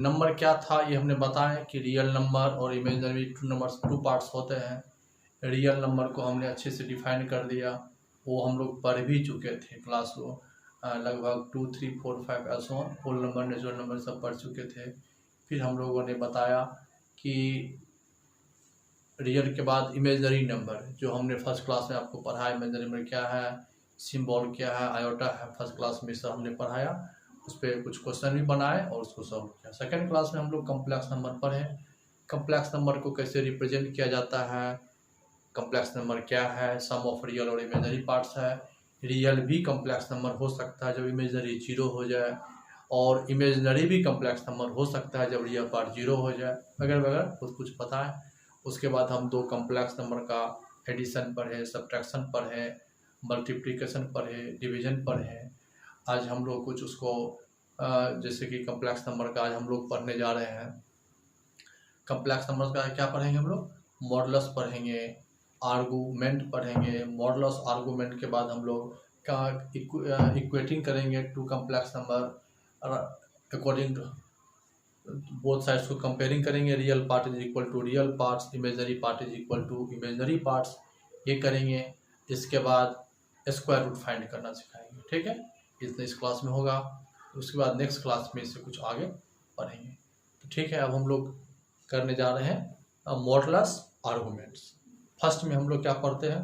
Number क्या था ये हमने बताया कि रियल नंबर और इमेजिनरी टू पार्ट्स होते हैं। रियल नंबर को हमने अच्छे से डिफाइन कर दिया, वो हम लोग पढ़ भी चुके थे क्लास को लगभग 2, 3, 4, 5 ऐसा होल नंबर नेचुरल नंबर सब पढ़ चुके थे। फिर हम लोगों ने बताया कि रियल के बाद इमेजिनरी नंबर जो हमने फर्स्ट क्लास में आपको पढ़ाया, इमेजिनरी नंबर क्या है, सिंबल क्या है, आयोटा है, फर्स्ट क्लास में सब हमने पढ़ाया। उस पर कुछ क्वेश्चन भी बनाए और उसको सॉल्व किया। सेकेंड क्लास में हम लोग कम्प्लेक्स नंबर पढ़े, कम्प्लेक्स नंबर को कैसे रिप्रेजेंट किया जाता है, कम्प्लेक्स नंबर क्या है, सम ऑफ रियल और इमेजिनरी पार्ट्स है। रियल भी कम्प्लेक्स नंबर हो सकता है जब इमेजिनरी 0 हो जाए, और इमेजिनरी भी कम्प्लेक्स नंबर हो सकता है जब रियल पार्ट 0 हो जाए, वगैरह वगैरह कुछ पता है। उसके बाद हम 2 कम्प्लेक्स नंबर का एडिशन पढ़े, सब्ट्रैक्शन पढ़े, मल्टीप्लिकेशन पढ़े, डिवीजन पढ़े। आज हम लोग कुछ उसको जैसे कि कम्प्लेक्स नंबर का आज हम लोग पढ़ने जा रहे हैं। कम्प्लेक्स नंबर का क्या पढ़ेंगे हम लोग, मॉडुलस पढ़ेंगे, आर्गूमेंट पढ़ेंगे। मॉडुलस आर्गूमेंट के बाद हम लोग का इक्वेटिंग करेंगे to complex number according to both sides को कंपेयरिंग करेंगे। Real part is equal to real parts, imaginary part is equal to imaginary parts, ये करेंगे। इसके बाद स्क्वायर रूट फाइंड करना सिखाएंगे, ठीक है। इतना इस क्लास में होगा, उसके बाद नेक्स्ट क्लास में इससे कुछ आगे पढ़ेंगे, तो ठीक है। अब हम लोग करने जा रहे हैं मॉडुलस आर्गूमेंट्स। फर्स्ट में हम लोग क्या पढ़ते हैं,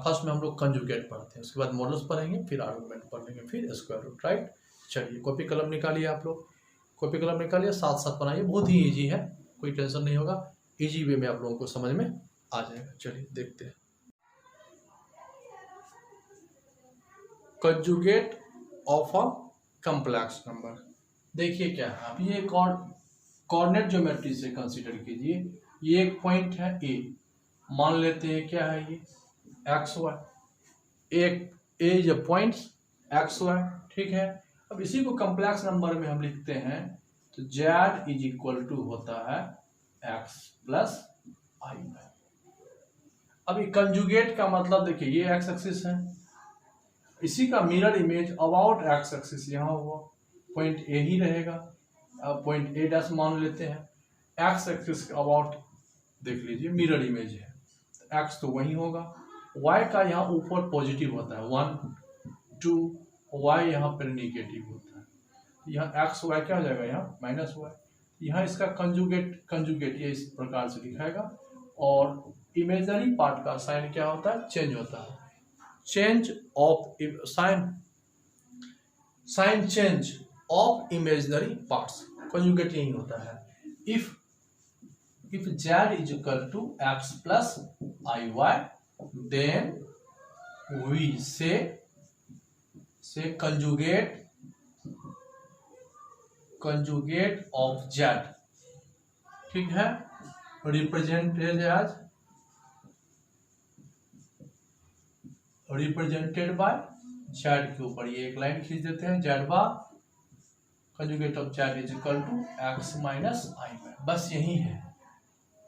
फर्स्ट में हम लोग कंजुगेट पढ़ते हैं, उसके बाद मॉडुलस पढ़ेंगे, फिर आर्गूमेंट पढ़ेंगे, फिर स्क्वायर रूट, राइट। चलिए कॉपी कलम निकालिए, आप लोग कॉपी कलम निकालिए, साथ साथ बनाइए, बहुत ही ईजी है, कोई टेंशन नहीं होगा, ईजी वे में आप लोगों को समझ में आ जाएगा। चलिए देखते हैं conjugate of a complex number. देखिए क्या है, आप ये कोऑर्डिनेट ज्योमेट्री से कंसीडर कीजिए। ये एक पॉइंट है ए, मान लेते हैं क्या है ये एक्स वाई, एक ए जो पॉइंट्स एक्स वाई, ठीक है। अब इसी को कम्प्लेक्स नंबर में हम लिखते हैं तो जेड इज इक्वल टू होता है एक्स प्लस आई वाई। अभी कंजुगेट का मतलब देखिए, ये एक्स एक्सिस है, इसी का mirror image about x axis यहाँ हुआ, पॉइंट ए ही रहेगा। अब पॉइंट ए डैश मान लेते हैं, एक्स एक्सिस के अबाउट देख लीजिए मिरर इमेज है, तो एक्स तो वही होगा। वाई का यहाँ ऊपर पॉजिटिव होता है 1, 2, वाई यहाँ पर निगेटिव होता है, यहाँ एक्स वाई क्या हो जाएगा, यहाँ माइनस वाई। यहाँ इसका कंजुगेट ये इस प्रकार से दिखाएगा। और इमेजनरी पार्ट का साइन क्या होता है, चेंज होता है, change of sine change of imaginary parts, conjugate यही होता है। If z is equal to x plus iy, then we say conjugate of z, ठीक है। रिप्रेजेंटेड बाय z के ऊपर ये एक लाइन खींच देते हैं, z bar conjugate of z is equal to x minus i y, बस यही है,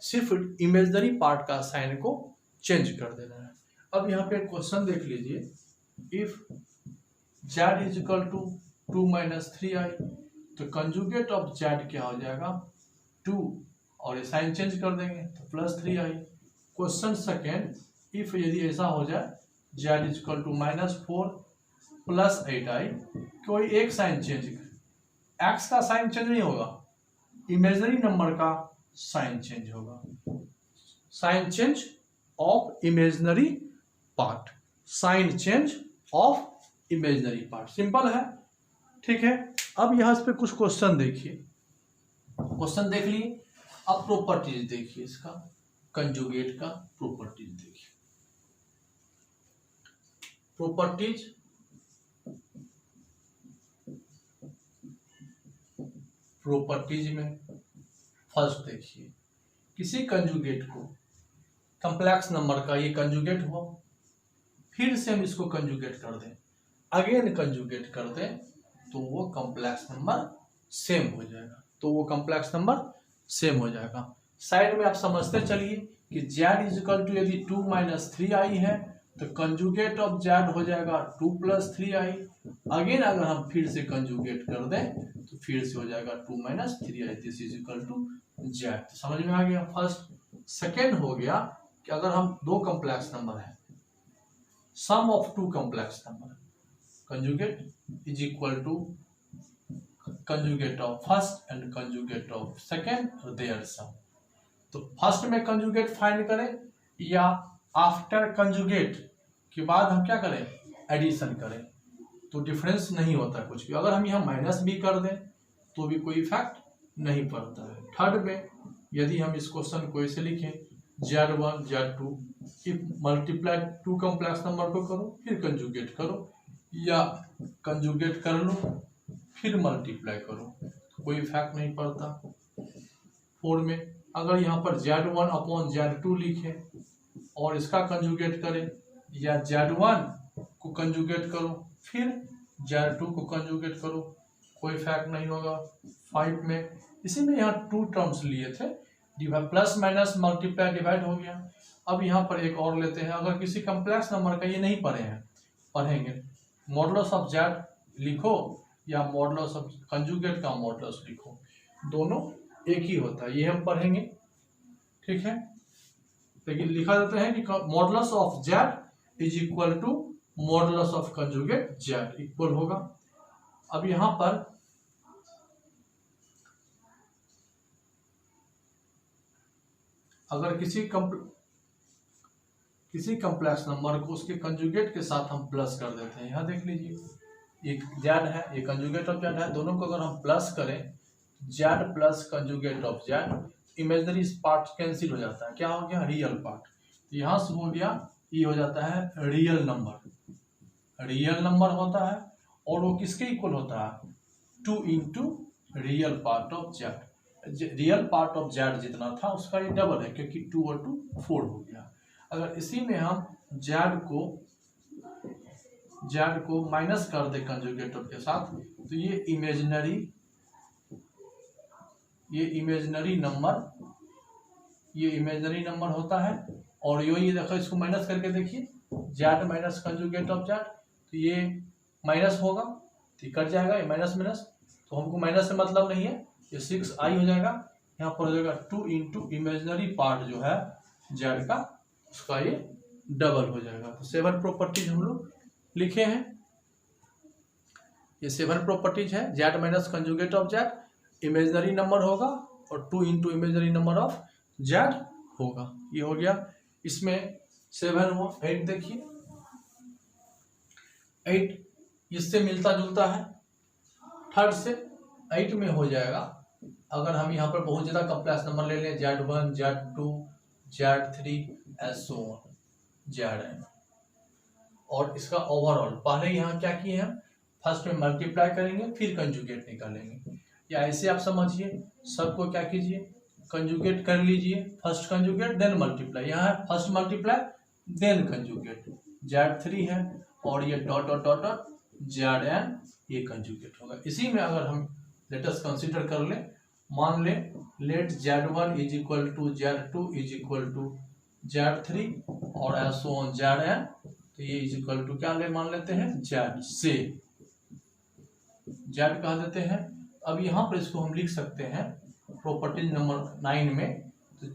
सिर्फ इमेजिनरी पार्ट का साइन को चेंज कर देना है। अब यहाँ पे क्वेश्चन देख लीजिए, if z is equal to 2 minus 3i, तो कंजुगेट ऑफ z क्या हो जाएगा 2, और ये साइन चेंज कर देंगे तो plus 3i। Question second, if यदि ऐसा हो जाए z is equal to -4 plus 8i, कोई एक साइन चेंज, x का साइन चेंज नहीं होगा, इमेजिनरी नंबर का साइन चेंज होगा, sign change of imaginary part, sign change of imaginary part, simple है, ठीक है। अब यहां इस पे कुछ क्वेश्चन देखिए, क्वेश्चन देख लिए। अब प्रॉपर्टीज देखिए, इसका कंजुगेट का प्रॉपर्टीज देखिए। प्रॉपर्टीज में फर्स्ट देखिए, किसी कंजुगेट को, कम्प्लेक्स नंबर का ये कंजुगेट हुआ, फिर से हम इसको कंजुगेट कर दें, अगेन कंजुगेट कर दें, तो वो कम्प्लेक्स नंबर सेम हो जाएगा, साइड में आप समझते चलिए कि z इज इक्वल टू यदि 2 माइनस 3i है तो कंजुगेट ऑफ z हो जाएगा 2 प्लस 3i, अगेन अगर हम फिर से कंजुगेट कर दें तो फिर से हो जाएगा 2 - 3i, this is equal to z। समझ में आ गया फर्स्ट। सेकेंड हो गया कि अगर हम दो कॉम्प्लेक्स नंबर है, sum of two complex number, conjugate is equal to conjugate of first and conjugate of second और देयर सम। तो फर्स्ट में कंजुगेट फाइंड करें या आफ्टर कंजुगेट के बाद हम क्या करें, एडिशन करें, तो डिफरेंस नहीं होता कुछ भी। अगर हम यहाँ माइनस भी कर दें तो भी कोई इफेक्ट नहीं पड़ता है। थर्ड में यदि हम इस क्वेश्चन को ऐसे लिखें z1 z2, if multiply two complex number को करो फिर कंजुगेट करो, या कंजुगेट कर लो फिर मल्टीप्लाई करो, कोई इफेक्ट नहीं पड़ता। 4 में अगर यहाँ पर z1 अपॉन z2 लिखे और इसका कंजुगेट करें, या z1 को कंजुगेट करो फिर z2 को कंजुगेट करो, कोई इफेक्ट नहीं होगा। 5 में इसी में यहाँ 2 टर्म्स लिए थे, प्लस माइनस मल्टीप्लाई डिवाइड हो गया। अब यहाँ पर एक और लेते हैं, अगर किसी कॉम्प्लेक्स नंबर का ये नहीं पढ़े हैं, पढ़ेंगे, मॉडुलस ऑफ z लिखो या मॉडुलस ऑफ कंजुगेट का मॉडुलस लिखो, दोनों एक ही होता है, ये हम पढ़ेंगे, ठीक है। लेकिन लिखा देते हैं कि modulus of z is equal to modulus of conjugate z equal होगा। अब यहां पर अगर किसी कॉम्प्लेक्स नंबर को उसके कंजुगेट के साथ हम प्लस कर देते हैं, यहां देख लीजिए एक z है, ये कंजुगेट ऑफ z है, दोनों को अगर हम प्लस करें z plus conjugate of z, imaginary part cancel हो जाता है, क्या हो गया, रियल पार्ट। तो यहां से हो गया, ये हो जाता है रियल नंबर होता है, और वो किसके इक्वल होता है, 2 into real part of z। Real part of z जितना था उसका ये डबल है, क्योंकि 2 और 2 4 हो गया। अगर इसी में हम z को माइनस कर दे कंजुगेट ऑफ के साथ, तो ये इमेजिनरी नंबर होता है। और ये देखो, इसको माइनस करके देखिए, z minus conjugate of z, तो ये माइनस होगा, तो कट जाएगा, ये माइनस माइनस, तो हमको माइनस से मतलब नहीं है, ये 6i हो जाएगा, यहाँ पर हो जाएगा 2 इंटू इमेजिनरी पार्ट जो है z का, उसका ये डबल हो जाएगा। तो 7 प्रॉपर्टीज हम लोग लिखे हैं, ये 7 प्रॉपर्टीज है, z minus conjugate of z, imaginary number होगा और 2 into imaginary number of z होगा, ये हो गया। इसमें 7 हुआ, 8 देखिए, 8 इससे मिलता जुलता है, थर्ड से 8 में हो जाएगा। अगर हम यहाँ पर बहुत ज्यादा कॉम्प्लेक्स नंबर ले लें, z1 z2 z3 ऐसो zn, और इसका ओवरऑल पहले यहाँ क्या किए हैं, फर्स्ट में मल्टीप्लाई करेंगे फिर कंजुगेट निकालेंगे, या ऐसे आप समझिए, सबको क्या कीजिए, कंजुगेट कर लीजिए, फर्स्ट कंजुगेट देन मल्टीप्लाई, यहाँ है first multiply then conjugate, z3 है और ये dot dot dot dot zn, ये कंजुगेट होगा। इसी में अगर हम लेटस कंसीडर कर ले, मान ले let z1 is equal to z2 is equal to z3 और ऐसो ऑन zn, तो ये इज इक्वल टू क्या ले मान लेते हैं, z से z कह देते हैं। अब यहाँ पर इसको हम लिख सकते हैं प्रॉपर्टी नंबर 9 में, तो तो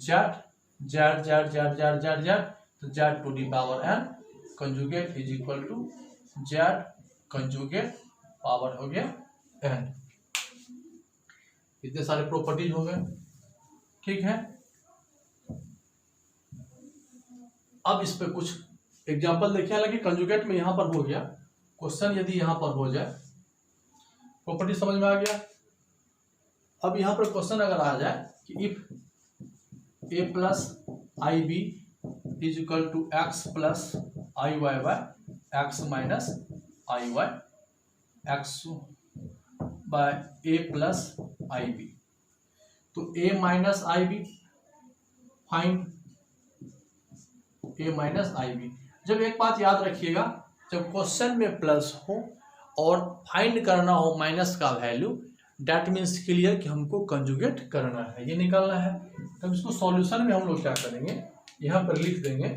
z to the power n conjugate is equal to z conjugate power हो गया n। इतने सारे प्रॉपर्टीज हो गए, ठीक है। अब इस पे कुछ एग्जांपल देखिए, हालांकि कंजुगेट में यहां पर हो गया, क्वेश्चन यदि यहां पर हो जाए, प्रॉपर्टी समझ में आ गया। अब यहां पर क्वेश्चन अगर आ जाए कि if a plus I b is equal to x plus I y by x minus i y x by a plus I b, तो a minus i b find a minus i b. जब एक बात याद रखिएगा, जब question में plus हो और फाइंड करना हो माइनस का वैल्यू, डेट मीन्स क्लियर कि हमको कंजुगेट करना है, ये निकालना है। तब इसको सॉल्यूशन में हम लोग क्या करेंगे, यहाँ पर लिख देंगे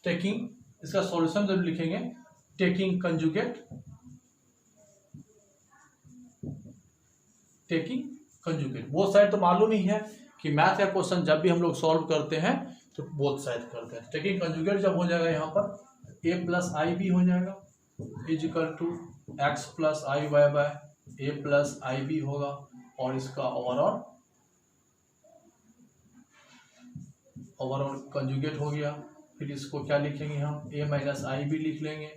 टेकिंग, इसका सॉल्यूशन जब लिखेंगे taking conjugate taking conjugate. Both side तो मालूम ही है कि मैथ का क्वेश्चन जब भी हम लोग सॉल्व करते हैं तो बोथ साइड करते हैं। टेकिंग कंजुगेट जब हो जाएगा यहाँ पर a प्लस आई बी हो जाएगा is equal to x plus I y by a plus I b होगा, और इसका ओवरऑल कंजुगेट हो गया। फिर इसको क्या लिखेंगे हम, a माइनस आई बी लिख लेंगे।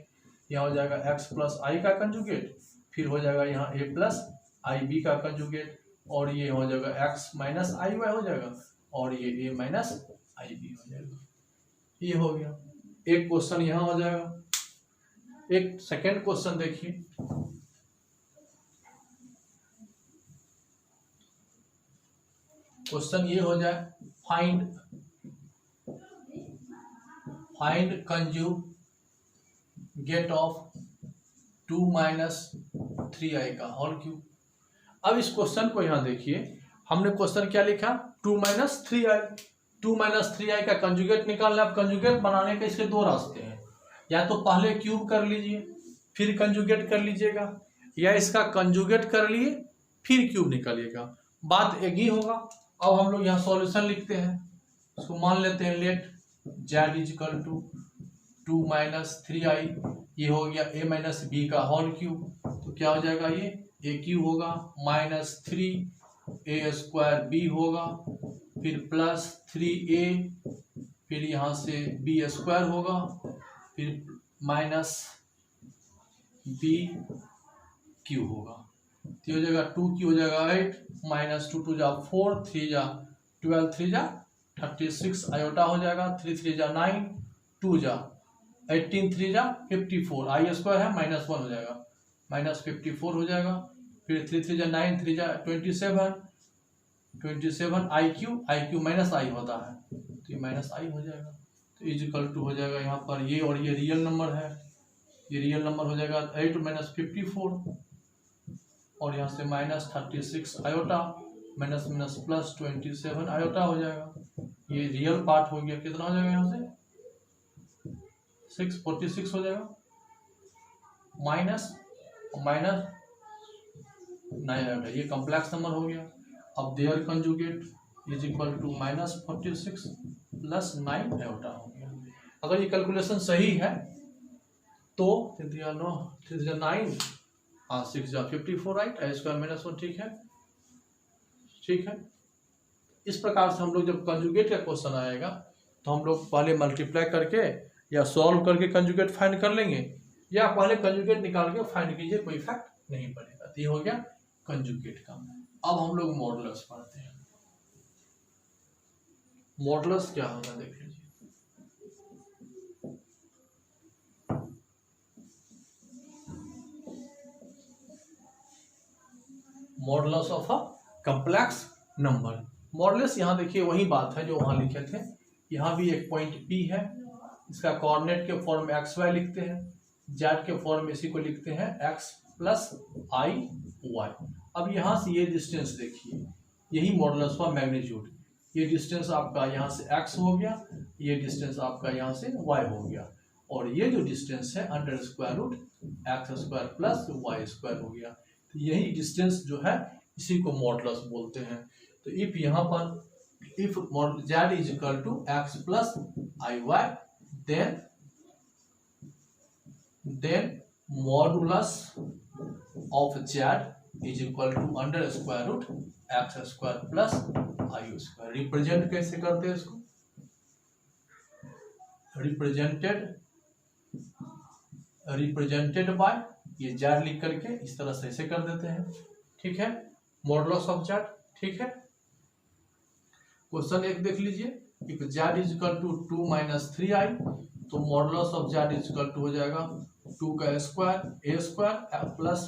यहाँ हो जाएगा x प्लस आई का कंजुगेट, फिर हो जाएगा यहाँ a प्लस आई बी का कंजुगेट, और ये हो जाएगा x माइनस आई वाई हो जाएगा, और ये a माइनस आई बी हो जाएगा। ये हो गया एक क्वेश्चन यहाँ हो जाएगा। एक सेकेंड क्वेश्चन देखिए, क्वेश्चन ये हो जाए find conjugate of 2 minus 3i का होल क्यूब। अब इस क्वेश्चन को यहाँ देखिए, हमने क्वेश्चन क्या लिखा, 2 माइनस 3i। 2 माइनस 3i का कंजुगेट निकालना। अब कंजुगेट बनाने के इसके दो रास्ते हैं, या तो पहले क्यूब कर लीजिए फिर कंजुगेट कर लीजिएगा, या इसका कंजुगेट कर लिए फिर क्यूब निकालिएगा, बात एक ही होगा। अब हम लोग यहाँ सॉल्यूशन लिखते हैं, इसको मान लेते हैं let z is equal to 2 minus 3i, ये हो गया a माइनस बी का होल क्यूब। तो क्या हो जाएगा, ये a क्यूब होगा माइनस 3a स्क्वायर b होगा, फिर प्लस 3a, फिर यहाँ से b स्क्वायर होगा, फिर माइनस b क्यूब होगा। तो हो जाएगा 2 की हो जाएगा 8 माइनस 2 2 जा 4 3 जा 12 3 जा 36 आयोटा हो जाएगा, 3 3 जा 9 2 जा 18 3 जा 54, आई स्क्वायर है माइनस 1 हो जाएगा, माइनस 54 हो जाएगा। फिर 3 3 जा 9 3 जा 27 आई क्यू माइनस आई होता है, तो ये माइनस आई हो जाएगा। तो इज इक्वल टू हो जाएगा यहाँ पर ये, और ये रियल नंबर है, ये रियल नंबर हो जाएगा 8 माइनस 54, और यहाँ से minus 36 iota minus minus plus 27 iota हो जाएगा। ये रियल पार्ट हो गया, कितना हो जाएगा यहाँ से 646 हो जाएगा, माइनस माइनस 9 आयोटा, ये कॉम्प्लेक्स नंबर हो गया। अब their conjugate is equal to minus 46 plus 9 iota हो गया। अगर ये कैलकुलेशन सही है तो 9 6 जा 54 राइट, आई स्क्वायर माइनस 1, ठीक है, ठीक है। इस प्रकार से हम लोग जब कंजुगेट का क्वेश्चन आएगा तो हम लोग पहले मल्टीप्लाई करके या सॉल्व करके कंजुगेट फाइंड कर लेंगे, या पहले कंजुगेट निकाल के फाइंड कीजिए, कोई इफेक्ट नहीं पड़ेगा। तो ये हो गया कंजुगेट का। अब हम लोग मॉडुलस पढ़ते हैं। मॉडुलस क्या होगा देख लीजिए। Modulus of a complex number. Modulus यहाँ देखिए वही बात है जो वहां लिखे थे, यहाँ भी एक पॉइंट P है, इसका कोऑर्डिनेट के फॉर्म में XY लिखते हैं, Z के फॉर्म में इसी को लिखते हैं X प्लस I Y। अब यहाँ से ये डिस्टेंस देखिए, यही मॉडुलस का मैग्नीट्यूड, ये डिस्टेंस आपका यहाँ से x हो गया, ये डिस्टेंस आपका यहाँ से y हो गया, और ये जो डिस्टेंस है under square root x square plus Y square हो गया। तो यही डिस्टेंस जो है इसी को मॉडुलस बोलते हैं। तो इफ यहाँ पर if z is equal to x plus I y, then modulus of z is equal to under square root x square plus i square. Represent कैसे करते हैं इसको, रिप्रेजेंटेड बाय ये z लिख करके इस तरह से ऐसे कर देते हैं, ठीक है, मॉडुलस ऑफ z, ठीक है। क्वेश्चन एक देख लीजिए, if z is equal to 2 minus 3i, तो modulus of z is equal to हो जाएगा 2 का square a square plus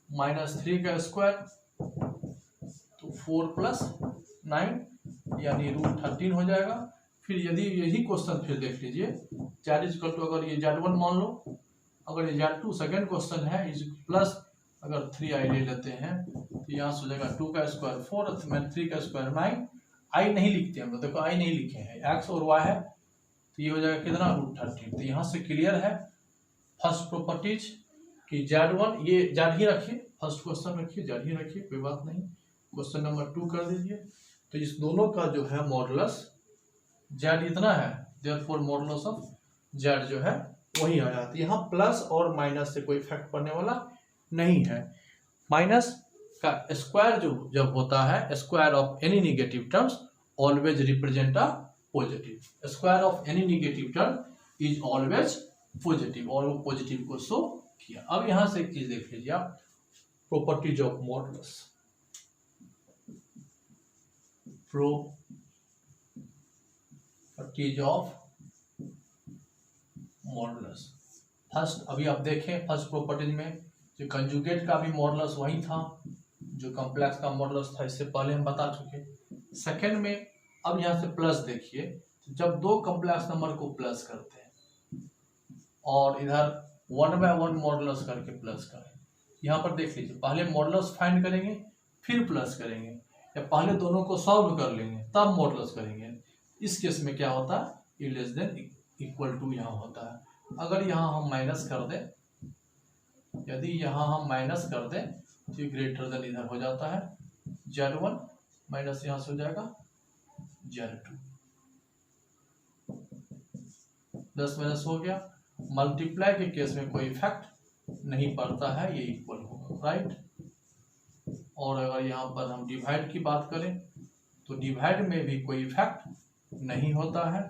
minus 3 का स्क्वायर, तो 4 प्लस 9 यानी रूट 13 हो जाएगा। फिर यदि यही क्वेश्चन फिर देख लीजिए, z इज इक्वल टू अगर ये z1 मान लो, अगर ये z2 सेकेंड क्वेश्चन है इज प्लस अगर 3i ले लेते हैं तो यहाँ से हो जाएगा 2 का स्क्वायर 4 में 3 का स्क्वायर 9, i नहीं लिखते हम लोग, देखो i नहीं लिखे हैं, x और y है, तो ये हो जाएगा कितना रूट 13। तो यहाँ से क्लियर है फर्स्ट प्रॉपर्टीज कि z1 ये z ही रखिए, फर्स्ट क्वेश्चन रखिए, जारी रखिए, कोई बात नहीं। क्वेश्चन नंबर 2 कर दीजिए। तो इस दोनों का जो है मॉडुलस जेड इतना है, देयरफॉर मॉडुलस ऑफ जेड जो है वही आ जाती है। यहाँ प्लस और माइनस से कोई इफेक्ट पड़ने वाला नहीं है। माइनस का स्क्वायर जो जब होता है, square of any negative terms always represent a positive. Square of any negative term is always positive, और वो पॉजिटिव को शो किया। अब यहां से एक चीज देख लीजिए आप, properties of modulus. Properties of modulus. First अभी आप देखें, फर्स्ट प्रॉपर्टीज में जो कंजुगेट का भी मॉडुलस वही था, जो कॉम्प्लेक्स का मॉडुलस था, इससे पहले हम बता चुके। सेकंड में अब यहाँ से प्लस देखिए, जब दो कॉम्प्लेक्स नंबर को प्लस करते हैं और इधर 1 बाय 1 मॉडुलस करके प्लस करें, यहाँ पर देख लीजिए, पहले मॉडुलस फाइंड करेंगे फिर प्लस करेंगे, या पहले दोनों को सॉल्व कर लेंगे तब मॉडुलस करेंगे। इस केस में क्या होता है, ये लेस देन इक्वल टू यहाँ होता है। अगर यहाँ हम माइनस कर दें, यदि यहाँ हम माइनस कर दें तो ग्रेटर देन इधर हो जाता है Z1 माइनस यहाँ से हो जाएगा Z2, प्लस माइनस हो गया। मल्टीप्लाई के केस में कोई इफेक्ट नहीं पड़ता है, ये इक्वल होगा, राइट। और अगर यहाँ पर हम डिवाइड की बात करें तो डिवाइड में भी कोई इफेक्ट नहीं होता है।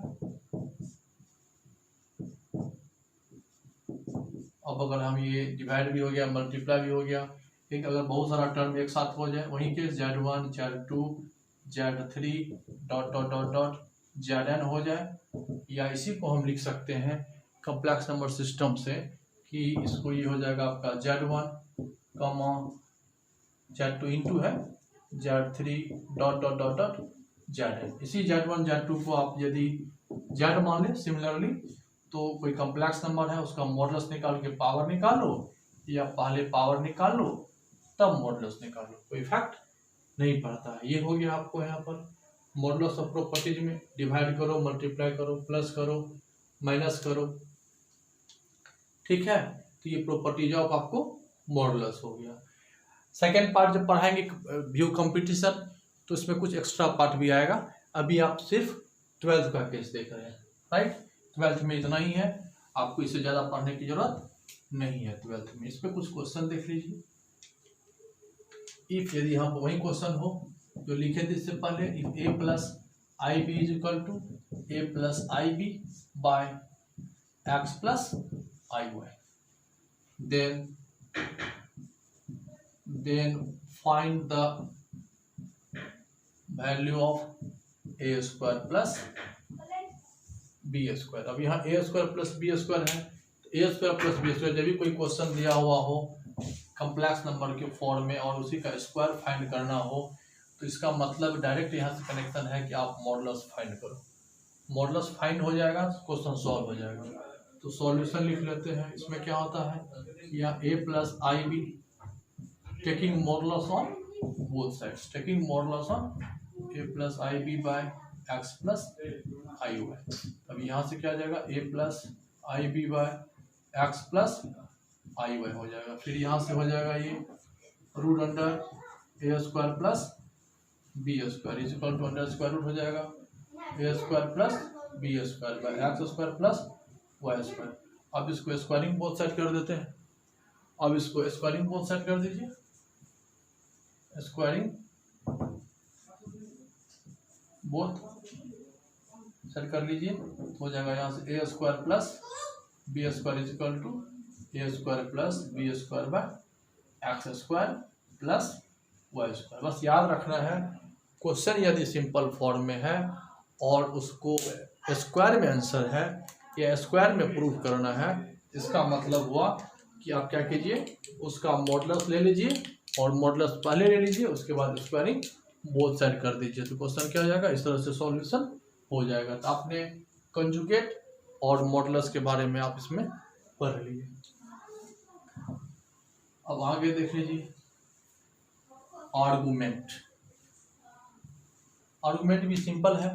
अब अगर हम ये डिवाइड भी हो गया, मल्टीप्लाई भी हो गया, एक अगर बहुत सारा टर्म एक साथ हो जाए, वहीं के Z1 Z2 Z3 dot dot dot dot Zn हो जाए, या इसी को हम लिख सकते हैं कॉम्प्लेक्स नंबर सिस्टम से कि इसको ये हो जाएगा आपका Z1 कमा Z2 इंटू है Z3 dot dot dot dot Zn। इसी Z1 Z2 को आप यदि Z मान लें सिमिलरली, तो कोई कॉम्प्लेक्स नंबर है उसका मॉडुलस निकाल के पावर निकालो, या पहले पावर निकाल लो तब मॉडुलस निकालो, कोई इफेक्ट नहीं पड़ता है। ये हो गया आपको यहाँ पर मॉडुलस ऑफ प्रॉपर्टीज में, डिवाइड करो, मल्टीप्लाई करो, प्लस करो, माइनस करो, ठीक है। तो ये प्रॉपर्टीज ऑफ आपको मॉडुलस हो गया। सेकेंड पार्ट जब पढ़ाएंगे व्यू कंपटीशन, तो इसमें कुछ एक्स्ट्रा पार्ट भी आएगा। अभी आप सिर्फ 12th का केस देख रहे हैं, राइट। 12th में इतना ही है, आपको इससे ज़्यादा पढ़ने की जरूरत नहीं है 12th में। इस पर कुछ क्वेश्चन देख लीजिए। इफ यदि हम वही क्वेश्चन हो जो लिखे थे इससे पहले, if a plus I b is equal to a plus I B by x plus I y, then find the value of a square plus B square. अब यहाँ a square plus B square है, तो a square plus B square जब भी कोई question दिया हुआ हो कॉम्प्लेक्स नंबर के फॉर्म में और उसी का स्क्वायर फाइंड करना हो, तो इसका मतलब डायरेक्ट यहाँ से कनेक्शन है कि आप मॉडुलस फाइंड करो। मॉडुलस फाइंड हो जाएगा, क्वेश्चन सॉल्व हो जाएगा। तो सॉल्यूशन लिख लेते हैं। इसमें क्या होता है, या a plus I B taking modulus on both sides, taking modulus on a plus I B by x plus I Y. अब यहाँ से क्या आ जाएगा, a plus I B by x plus I Y हो जाएगा। फिर यहाँ से हो जाएगा ये root under A square plus B square is equal to under square root हो जाएगा A square plus B square by X square plus Y square. अब इसको स्क्वायरिंग बोथ साइड कर देते हैं। अब इसको स्क्वायरिंग बोथ साइड कर दीजिए, स्क्वायरिंग बोथ साइड कर लीजिए, हो जाएगा यहाँ से A square plus B square is equal to A square plus B square by X square plus Y square. बस याद रखना है, क्वेश्चन यदि सिंपल फॉर्म में है और उसको स्क्वायर में आंसर है या स्क्वायर में प्रूव करना है, इसका मतलब हुआ कि आप क्या कीजिए, उसका मॉडुलस ले लीजिए और मॉडुलस पहले ले लीजिए, उसके बाद स्क्वायरिंग बोथ साइड कर दीजिए, तो क्वेश्चन क्या हो जाएगा, इस तरह से सॉल्यूशन हो जाएगा। तो आपने कंजुगेट और मॉडुलस के बारे में आप इसमें पढ़ लिए। अब आगे देख लीजिए आर्गुमेंट। आर्गुमेंट भी सिंपल है।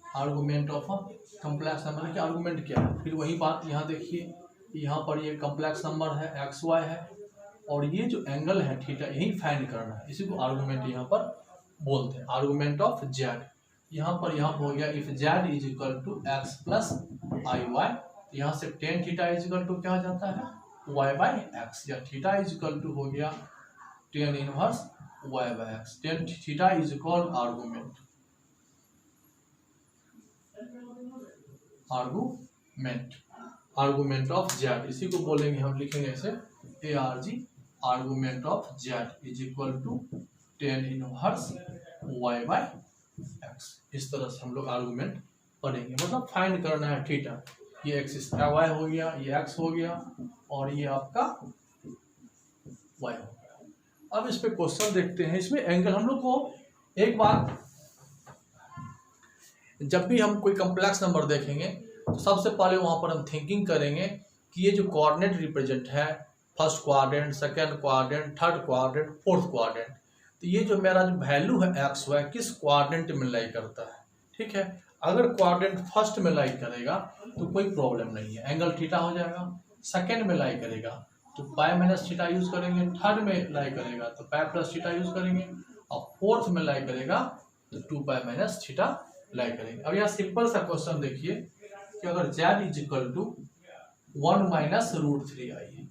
Argument of a complex number के आर्गूमेंट क्या है। फिर वही बात यहाँ देखिए, यहाँ पर ये कम्प्लेक्स नंबर है एक्स वाई है, और ये जो एंगल है थीटा यही फाइंड करना है, इसी को आर्गूमेंट यहाँ पर बोलते हैं, आर्गूमेंट ऑफ जेड। यहाँ पर हो गया if z is equal to x plus I y, यहाँ से tan theta is equal to क्या हो जाता है वाई बाई एक्स, या थीटा इज इक्वल टू हो गया tan inverse y by x, tan theta is equal argument of z, इसी को बोलेंगे हम, लिखेंगे ऐसे A R G, argument of z is equal to tan inverse y by x. इस तरह से हम लोग आर्गूमेंट पढ़ेंगे, मतलब फाइंड करना है थीटा, ये एक्स वाई हो गया, ये एक्स हो गया, और ये आपका वाई हो गया। अब इस पे क्वेश्चन देखते हैं, इसमें एंगल हम लोग को एक बात, जब भी हम कोई कम्प्लेक्स नंबर देखेंगे तो सबसे पहले वहां पर हम थिंकिंग करेंगे कि ये जो कोऑर्डिनेट रिप्रेजेंट है, first quadrant, second quadrant, third quadrant, fourth quadrant, तो ये जो मेरा जो वैल्यू है एक्स वाई किस क्वाड्रेंट में लाई करता है। ठीक है, अगर क्वाड्रेंट फर्स्ट में लाई करेगा तो कोई प्रॉब्लम नहीं है, एंगल थीटा हो जाएगा। सेकंड में लाई करेगा तो पाई माइनस थीटा यूज करेंगे, थर्ड में लाई करेगा तो पाई प्लस थीटा यूज करेंगे, और फोर्थ में लाई करेगा तो 2 पाई माइनस थीटा लाई करेंगे। अब यहाँ सिंपल सा क्वेश्चन देखिए कि अगर z is equal to 1 minus root 3 i है,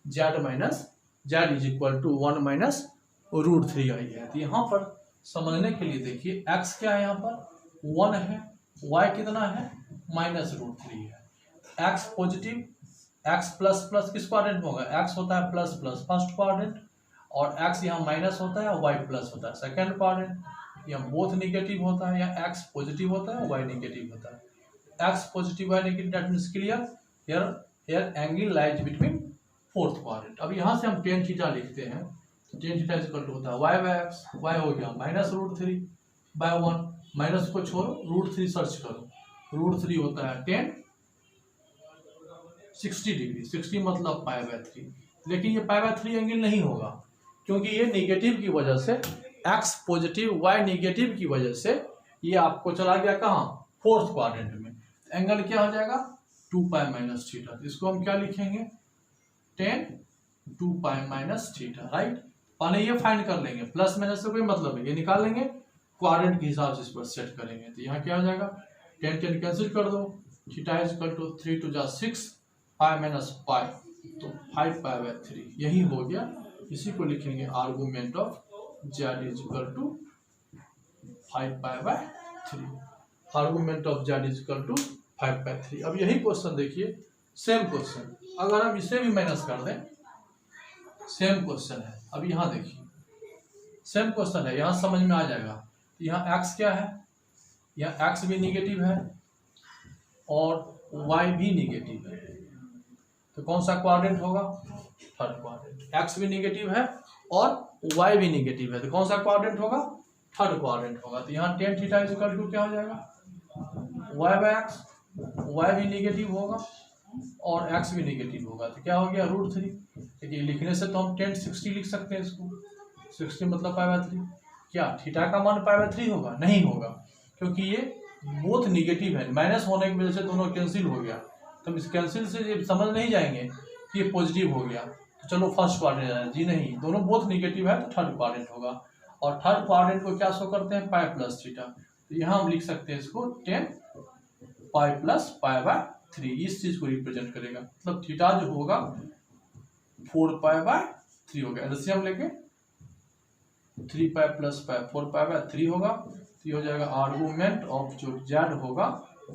z is equal to 1 minus root 3 i है, तो यहाँ पर समझने के लिए देखिए x क्या है, यहाँ पर 1 है, y कितना है माइनस रूट 3 है, x positive, x plus plus किस क्वाड्रेंट में होगा, x होता है प्लस प्लस फर्स्ट क्वाड्रेंट, और x यहाँ माइनस होता है, y प्लस होता है सेकंड क्वाड्रेंट, या बोथ निगेटिव होता है, या x पॉजिटिव होता है y निगेटिव होता है, x positive y negative, that means clear, here angle lies between fourth quadrant. अब यहाँ से हम टेन थीटा लिखते हैं, टेन थीटा इक्वल टू होता है y बाय एक्स, y हो गया माइनस रूट 3 बाय 1, माइनस को छोड़ो रूट 3 सर्च करो, रूट 3 होता है 10 60 डिग्री, 60 मतलब पाई बाय 3, लेकिन ये पाई बाय 3 एंगल नहीं होगा, क्योंकि ये नेगेटिव की वजह से, x पॉजिटिव y नेगेटिव की वजह से ये आपको चला गया कहाँ फोर्थ क्वाड्रेंट में, एंगल क्या हो जाएगा 2 पाई माइनस थीटा, इसको हम क्या लिखेंगे 10 2 पाई माइनस थीटा, राइट। पहले ये फाइंड कर लेंगे, प्लस माइनस से कोई मतलब है, ये निकाल लेंगे क्वाड्रेंट के हिसाब से इस पर सेट करेंगे, तो यहाँ क्या हो जाएगा 10 10 कैंसिल कर दो, थीटा इज इक्वल टू 3 2 जा 6 पाई माइनस पाई, तो 5 पाई बाय 3, यही हो गया, इसी को लिखेंगे argument of z is equal to 5 pi by 3, argument of z is equal to 5 by 3। अब यही क्वेश्चन देखिए, सेम क्वेश्चन, अगर हम इसे भी माइनस कर दें, सेम क्वेश्चन है, अब यहाँ देखिए सेम क्वेश्चन है, यहाँ समझ में आ जाएगा, यहाँ x क्या है, यहाँ x भी निगेटिव है और y भी निगेटिव है, तो कौन सा क्वाड्रेंट होगा थर्ड क्वाड्रेंट, x भी निगेटिव है और y भी निगेटिव है, तो कौन सा क्वाड्रेंट होगा थर्ड क्वाड्रेंट होगा, तो यहाँ tan theta is equal to क्या हो जाएगा y बाय एक्स, y भी निगेटिव होगा और x भी निगेटिव होगा, तो क्या हो गया रूट 3, देखिए लिखने से तो हम 10 60 लिख सकते हैं, इसको 60 मतलब पाई बाय 3, क्या थीटा का मान पाई बाय 3 होगा, नहीं होगा, क्योंकि ये बोथ निगेटिव है, माइनस होने की वजह से दोनों कैंसिल हो गया, तो इस कैंसिल से ये समझ नहीं जाएंगे कि ये पॉजिटिव हो गया तो चलो फर्स्ट क्वाड्रेंट है, जी नहीं, दोनों बोथ निगेटिव है तो थर्ड क्वाड्रेंट होगा, और थर्ड क्वाड्रेंट को क्या शो करते हैं पाई प्लस थीटा, तो यहाँ हम लिख सकते हैं इसको 10 पाई प्लस पाई बाय 3, इस चीज को रिप्रेजेंट करेगा, मतलब थीटा जो होगा 4 पाई बाय 3 होगा, एलसीएम लेके 3 pi plus pi 4 pi by 3 होगा, तो ये हो जाएगा आर्गूमेंट ऑफ जो जेड होगा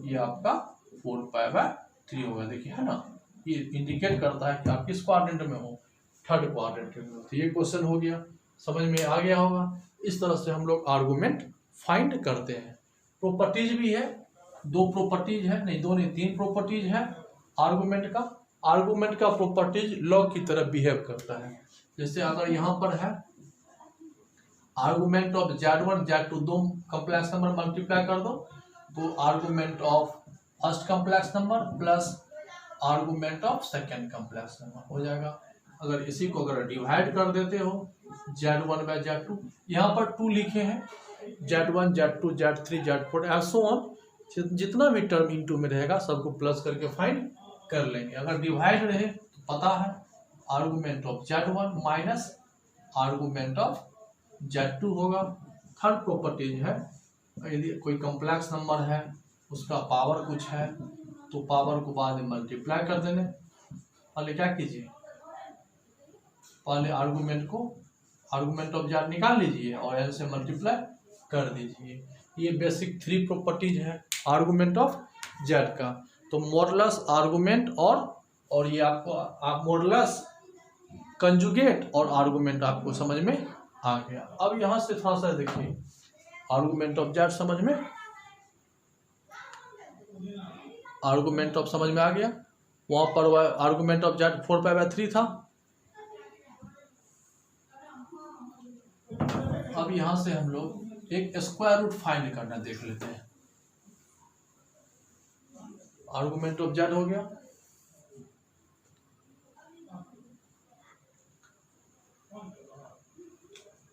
ये आपका 4 पाई बाय 3 होगा, देखिए है ना, ये इंडिकेट करता है कि आप किस क्वाड्रेंट में हो, थर्ड क्वाड्रेंट में हो, तो ये क्वेश्चन हो गया, समझ में आ गया होगा। इस तरह से हम लोग आर्गूमेंट फाइंड करते हैं। प्रॉपर्टीज भी है, 2 प्रॉपर्टीज है, नहीं 2 नहीं 3 प्रॉपर्टीज है आर्गूमेंट का। आर्गूमेंट का प्रॉपर्टीज लॉग की तरह बिहेव करता है, जैसे अगर यहाँ पर है आर्गूमेंट ऑफ z1 z2 दो कॉम्प्लेक्स नंबर मल्टीप्लाई कर दो, तो argument of first complex number plus argument of second complex number हो जाएगा। अगर इसी को अगर डिवाइड कर देते हो z1 बाय z2, यहाँ पर 2 लिखे हैं, z1 z2 z3 z4 and so on, जितना भी टर्म इनटू में रहेगा सबको प्लस करके फाइंड कर लेंगे। अगर डिवाइड रहे तो पता है argument of Z1 minus argument of Z2 होगा। थर्ड प्रॉपर्टी है यदि कोई कॉम्प्लेक्स नंबर है उसका पावर कुछ है तो पावर को बाद में मल्टीप्लाई कर देने। पहले क्या कीजिए, पहले आर्गुमेंट ऑफ Z निकाल लीजिए और n से मल्टीप्लाई कर दीजिए। ये बेसिक 3 प्रॉपर्टीज है आर्गुमेंट ऑफ Z का। तो मॉडुलस आर्गुमेंट और ये आपको मॉडुलस कंजुगेट और आर्गुमेंट आपको समझ में आ गया। अब यहाँ से थोड़ा सा देखिए आर्गुमेंट ऑफ Z समझ में आ गया। वहाँ पर आर्गुमेंट ऑफ Z 4π/3 था। अब यहाँ से हम लोग एक स्क्वायर रूट फाइंड करना देख लेते हैं। आर्गुमेंट ऑफ Z हो गया।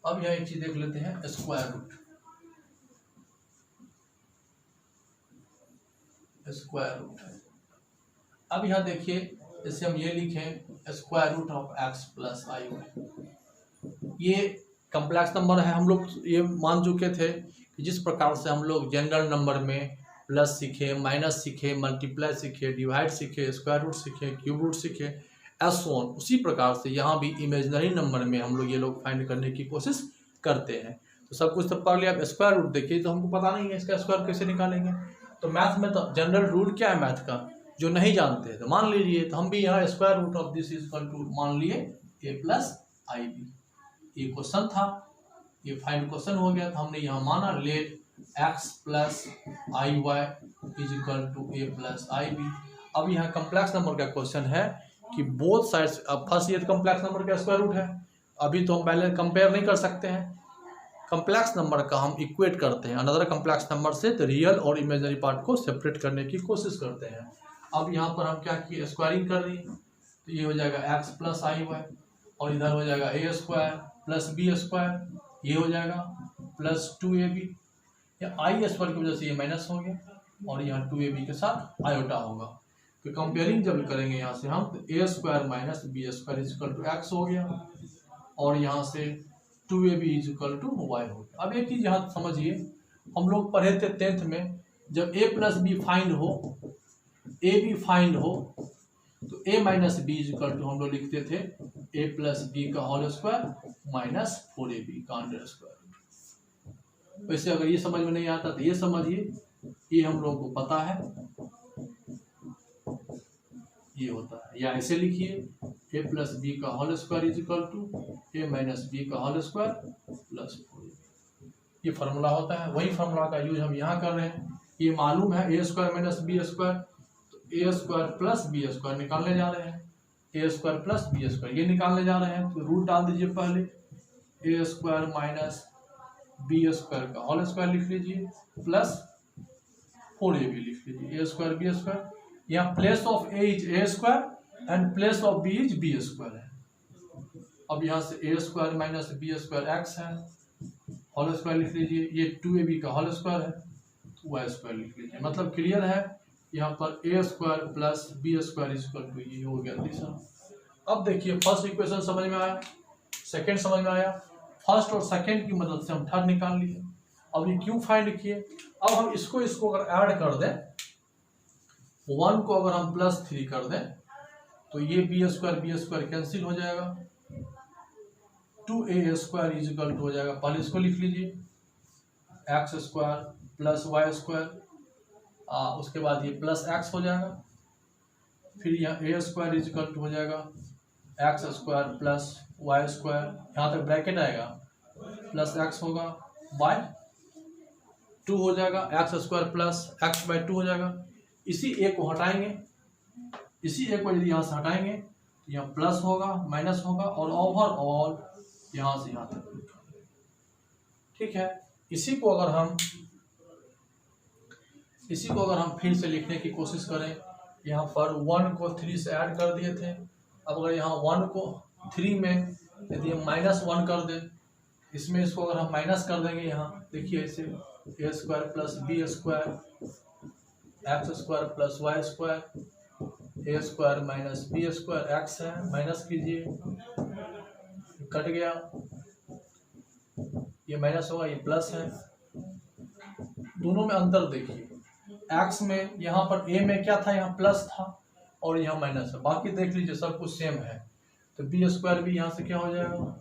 अब यहाँ एक चीज देख लेते हैं स्क्वायर रूट। अब यहाँ देखिए इसे हम ये लिखें square root of x plus i। ये कॉम्प्लेक्स नंबर है। हम लोग ये मान चुके थे कि जिस प्रकार से हम लोग जनरल नंबर में प्लस सीखे, माइनस सीखे, मल्टीप्लाई सीखे, डिवाइड सीखे, स्क्वायर रूट सीखे, क्यूब रूट सीखे, एसोन, उसी प्रकार से यहाँ भी इमेजिनरी नंबर में हम लोग ये लोग फाइंड करने की कोशिश करते हैं। तो सब कुछ तो पढ़ लिया। अब स्क्वायर रूट देखिए तो हमको पता नहीं है इसका स्क्वायर कैसे निकालेंगे। तो मैथ में तो जनरल रूल क्या है मैथ का, जो नहीं जानते हैं तो मान लीजिए। तो हम भी यहाँ square root of this is equal to मान लिए a प्लस आई बी। ये क्वेश्चन था, ये फाइंड क्वेश्चन हो गया। तो हमने यहाँ माना let x plus I y is equal to a plus I b. अब यहाँ कॉम्प्लेक्स नंबर का क्वेश्चन है कि बोथ साइड्स, अब फर्स्ट ये कॉम्प्लेक्स नंबर का स्क्वायर रूट है, अभी तो हम पहले कंपेयर नहीं कर सकते हैं। कॉम्प्लेक्स नंबर का हम इक्वेट करते हैं अनदर कॉम्प्लेक्स नंबर से, तो रियल और इमेजिनरी पार्ट को सेपरेट करने की कोशिश करते हैं। अब यहाँ पर हम क्या किए, स्क्वायरिंग कर रही है। तो ये हो जाएगा x प्लस आई वाई और इधर हो जाएगा a square plus B square, ये हो जाएगा प्लस 2ab। या आई स्क्वायर की वजह से ये माइनस हो गया और यहाँ 2ab के साथ आयोटा होगा। तो कंपेयरिंग जब करेंगे यहाँ से हम, तो a square minus B square is equal to x हो गया और यहाँ से 2ab is equal to Y हो गया। अब एक चीज यहाँ समझिए, हम लोग पढ़े थे 10th में, जब a प्लस बी फाइंड हो, ए बी फाइंड हो, तो a minus B is equal to हम लोग लिखते थे a प्लस बी का होल स्क्वायर माइनस 4ab का अंडर स्क्वायर। वैसे अगर ये समझ में नहीं आता तो ये समझिए, ये हम लोगों को पता है ये होता है। या ऐसे लिखिए a प्लस बी का whole square is equal to a minus B का होल स्क्वायर प्लस 4ab। ये फार्मूला होता है, वही फार्मूला का यूज हम यहाँ कर रहे हैं। ये मालूम है a square minus B square, तो a square plus B square निकालने जा रहे हैं। a square plus B square ये निकालने जा रहे हैं, तो रूट डाल दीजिए पहले। a square minus B square का होल स्क्वायर लिख लीजिए प्लस 4ab लिख लीजिए। a स्क्वायर बी स्क्वायर, यहाँ place of a is a square and place of b is b square है। अब यहाँ से a square minus B square X है, होल स्क्वायर लिख लीजिए। ये 2ab का होल स्क्वायर है, वाई स्क्वायर लिख लीजिए। मतलब क्लियर है, यहाँ पर a square plus B square is equal to ये हो गया दिशा। अब देखिए फर्स्ट इक्वेशन समझ में आया, सेकंड समझ में आया, फर्स्ट और सेकंड की मदद से हम थर्ड निकाल लिए। अब ये क्यों फाइंड किए, अब हम इसको अगर ऐड कर दें, 1 को अगर हम प्लस 3 कर दें तो ये बी स्क्वायर कैंसिल हो जाएगा, 2a square is equal to हो जाएगा। पहले इसको लिख लीजिए X square plus Y square, उसके बाद ये प्लस एक्स हो जाएगा। फिर यहाँ a square is equal to हो जाएगा X square plus Y square, यहाँ तक ब्रैकेट आएगा, प्लस एक्स होगा, बाय 2 हो जाएगा, X square plus X by 2 हो जाएगा। इसी एक को हटाएंगे, इसी एक को यदि यहाँ से हटाएंगे तो यहाँ प्लस होगा, माइनस होगा और ओवरऑल यहाँ से यहाँ तक। ठीक है, इसी को अगर हम फिर से लिखने की कोशिश करें, यहाँ पर 1 को 3 से ऐड कर दिए थे। अब अगर यहाँ 1 को 3 में यदि हम -1 कर दें, इसमें इसको अगर हम माइनस कर देंगे, यहाँ देखिए ऐसे a square plus B square X square plus Y square A square minus B square, X है माइनस कीजिए, कट गया, ये माइनस होगा, ये प्लस है। दोनों में अंतर देखिए, एक्स में यहाँ पर ए में क्या था, यहाँ प्लस था और यहाँ माइनस है, बाकी देख लीजिए सब कुछ सेम है। तो बी स्क्वायर भी यहाँ से क्या हो जाएगा,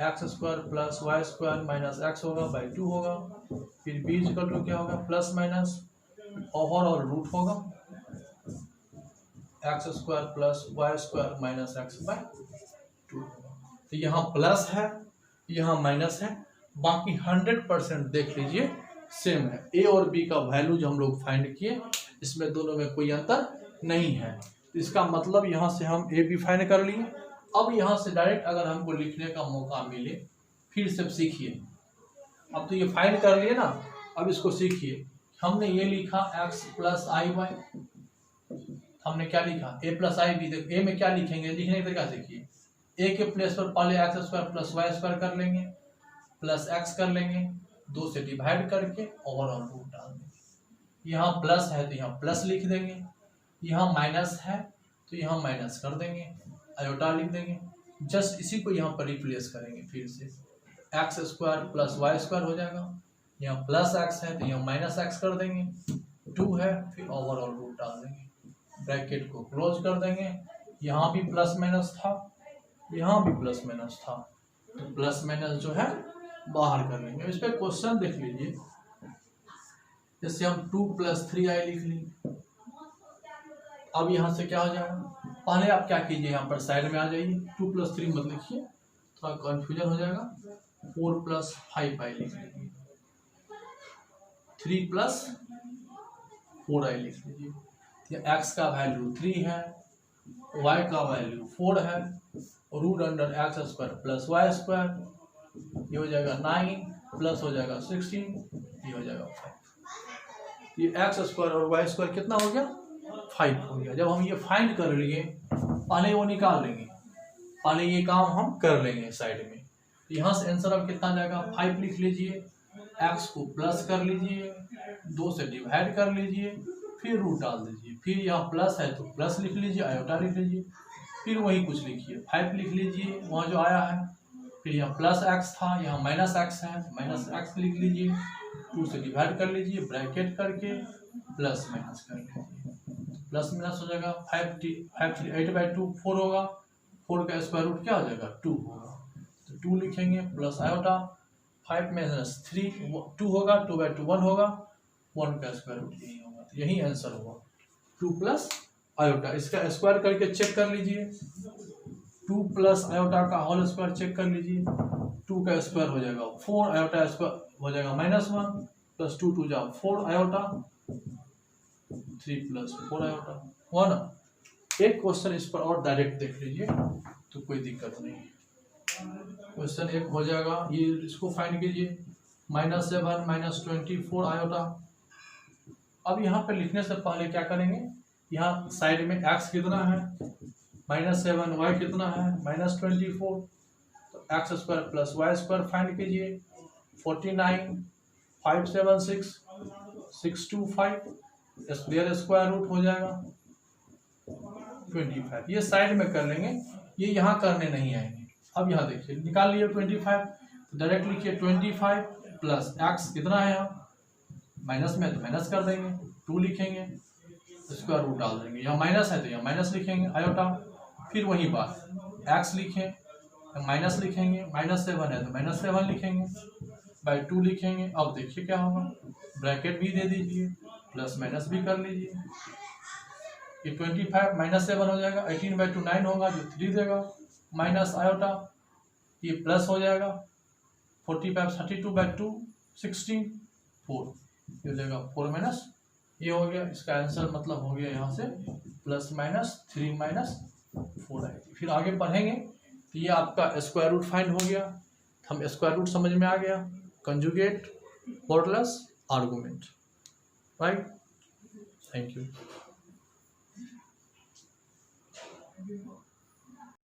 X square plus Y square minus X होगा बाई 2 होगा, फिर बी इक्वल टू क्या होगा, प्लस माइनस ओवर और रूट होगा, X square plus Y square minus X by 2 होगा। तो यहाँ प्लस है, यहाँ माइनस है, बाकी 100% देख लीजिए सेम है। ए और बी का वैल्यू जो हम लोग फाइंड किए, इसमें दोनों में कोई अंतर नहीं है। तो इसका मतलब यहाँ से हम ए बी फाइंड कर लिए। अब यहाँ से डायरेक्ट अगर हमको लिखने का मौका मिले, फिर से सीखिए। अब तो ये फाइंड कर लिए ना, अब इसको सीखिए। हमने ये लिखा एक्स प्लस आई वाई, हमने क्या लिखा ए प्लस आई बी। देखो ए में क्या लिखेंगे, लिखने का तरीका सीखिए। ए के प्लेस पर पहले X square plus Y square कर लेंगे, प्लस एक्स कर लेंगे, 2 से डिवाइड करके ओवर और रूट डाल देंगे। यहाँ प्लस है तो यहाँ प्लस लिख देंगे, यहाँ माइनस है तो यहाँ माइनस कर देंगे, आयोटा लिख देंगे। जस्ट इसी को यहाँ पर रिप्लेस करेंगे, फिर से X square plus Y square हो जाएगा, यहाँ प्लस एक्स है तो यहाँ माइनस एक्स कर देंगे, 2 है फिर ओवर और रूट डाल देंगे, ब्रैकेट को क्लोज कर देंगे। यहाँ भी प्लस माइनस था, यहाँ भी प्लस माइनस था, तो प्लस माइनस जो है बाहर कर लेंगे। इस पे क्वेश्चन देख लीजिए, जैसे हम 2 + 3i लिख ली। अब यहाँ से क्या हो जाएगा, पहले आप क्या कीजिए, यहाँ पर साइड में आ जाइए, 2 + 3 मत लिखिए, थोड़ा कंफ्यूजन हो जाएगा, 4 + 5i लिख लीजिए, 3 + 4i लिख लीजिए। एक्स का वैल्यू 3 है, वाई का वैल्यू 4 है, root under X square plus Y square, ये हो जाएगा 9 प्लस हो जाएगा 16, ये हो जाएगा 5। ये एक्स स्क्वायर और वाई स्क्वायर कितना हो गया, 5 हो गया। जब हम ये फाइंड कर लिए, पहले वो निकाल लेंगे, पहले ये काम हम कर लेंगे साइड में। यहाँ से आंसर अब कितना जाएगा, 5 लिख लीजिए, एक्स को प्लस कर लीजिए, 2 से डिवाइड कर लीजिए, फिर रूट डाल दीजिए, फिर यहाँ प्लस है तो प्लस लिख लीजिए, आयोटा लिख लीजिए, फिर वही कुछ लिखिए, 5 लिख लीजिए वहाँ जो आया है, फिर यहाँ प्लस एक्स था, यहाँ माइनस एक्स है, माइनस एक्स लिख लीजिए, 2 से डिवाइड कर लीजिए, ब्रैकेट करके प्लस माइनस कर लीजिए, प्लस माइनस हो जाएगा 5 3 8/2 4 होगा, 4 का स्क्वायर रूट क्या हो जाएगा, 2 होगा, तो 2 लिखेंगे प्लस आयोटा, 5 - 3 2 होगा, 2/2 1 होगा, 1 का स्क्वायर रूट यही होगा। तो यही आंसर हुआ 2 प्लस आयोटा। इसका स्क्वायर करके चेक कर लीजिए, 2 प्लस आयोटा का होल स्क्वायर चेक कर लीजिए, 2 का स्क्वायर हो जाएगा 4, आयोटा स्क्वायर हो जाएगा -1 प्लस 2 2 जा 4 आयोटा, 3 + 4 आयोटा हुआ ना। एक क्वेश्चन इस पर और डायरेक्ट देख लीजिए तो कोई दिक्कत नहीं है। क्वेश्चन 1 हो जाएगा, ये इसको फाइंड कीजिए, -7 - 24 आयोटा। अब यहाँ पे लिखने से पहले क्या करेंगे, यहाँ साइड में x कितना है, -7, y कितना है, -24, तो X square plus Y square find कीजिए, 49 576 625, स्क्वायर रूट हो जाएगा 25। ये साइड में कर लेंगे, ये यहाँ करने नहीं आएंगे। अब यहाँ देखिए निकाल लिए 25, तो डायरेक्ट लिखिए 25 प्लस एक्स कितना है, यहाँ माइनस में तो माइनस कर देंगे, 2 लिखेंगे, स्क्वायर रूट डाल देंगे, यहाँ माइनस है तो यहाँ माइनस लिखेंगे आयोटा, फिर वही बात एक्स लिखें, माइनस लिखेंगे, -7 है तो -7 लिखेंगे, बाई 2 लिखेंगे। अब देखिए क्या होगा, ब्रैकेट भी दे दीजिए, प्लस माइनस भी कर लीजिए, ये 25 -7 हो जाएगा, 18/2 9 होगा जो 3 देगा, माइनस आयोटा, ये प्लस हो जाएगा, 45 32/2 16 4, ये हो जाएगा 4 माइनस, ये हो गया। इसका आंसर मतलब हो गया यहाँ से +-3 - 4 आएगी। फिर आगे पढ़ेंगे तो ये आपका स्क्वायर रूट फाइंड हो गया, हम स्क्वायर रूट समझ में आ गया, conjugate, modulus, argument, right. Thank you.